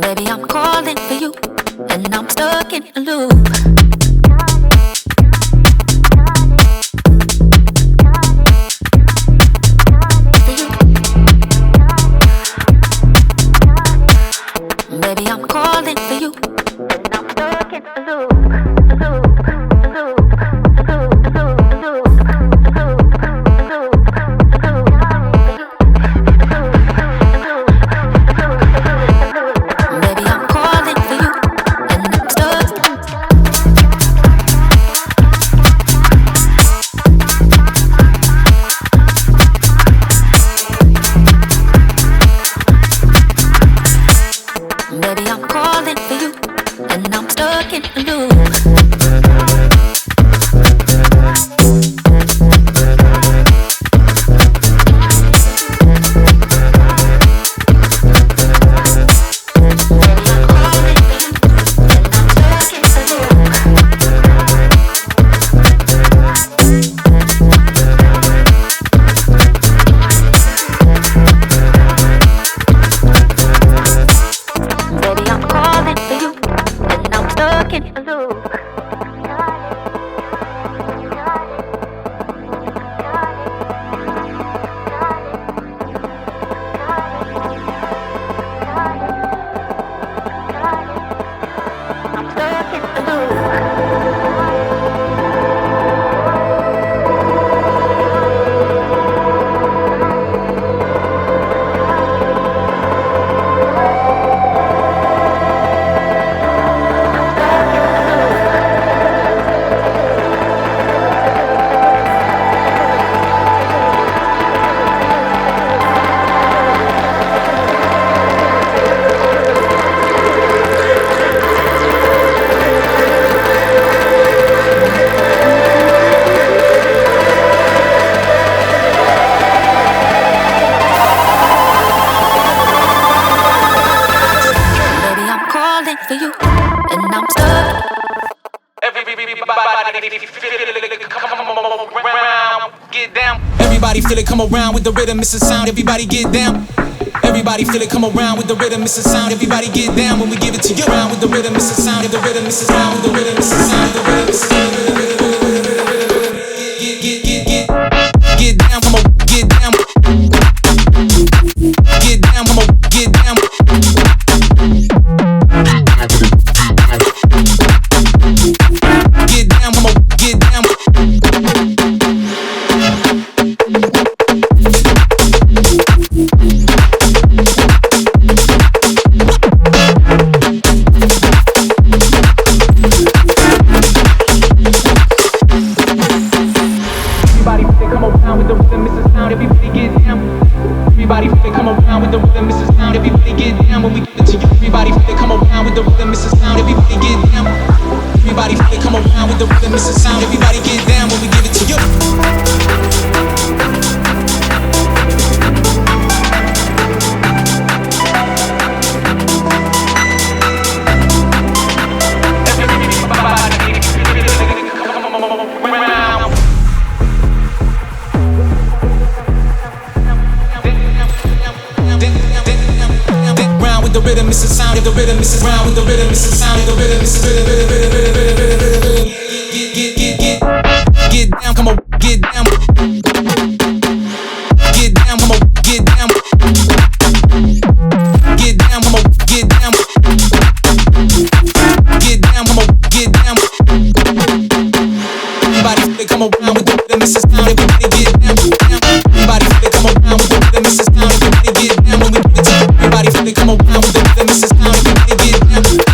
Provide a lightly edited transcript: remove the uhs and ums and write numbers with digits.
Baby, I'm calling for you, and I'm stuck in a loop. Baby, I'm calling for you, and I'm stuck in a loop. Baby, I'm calling for you, and I'm stuck in a loop. For you, and I'm stuck. Everybody feel it, come around with the rhythm, it's a sound. Everybody get down. Everybody feel it, come around with the rhythm, it's a sound. Everybody get down when we give it to you. Around with the rhythm, it's a sound. The rhythm, it's a sound. With the rhythm, it's a sound. The rhythm, it's a sound. Get down, come on, get down. Get down, come on, get down. Get down, come on, get down. Everybody come around with the rhythm, it's a sound. Everybody get down. Everybody come around with the rhythm, it's a sound. Everybody get down when we give it to you. Everybody come around with the rhythm, it's a sound. Everybody get down. Everybody come around with the rhythm, it's a sound. Everybody get down when we give it to you. The rhythm is a sound. The rhythm is a round with the rhythm is a sound. The rhythm is a rhythm. Get down, come on, get down. Get down, come on, get down. Get down, come on, get down. Get down, come on, get down. Everybody they come around with the rhythm is a sound. Everybody get down. Everybody they come around with the rhythm is a sound. Everybody get down when we get to you. Everybody they come around with the rhythm is a sound. Everybody get down.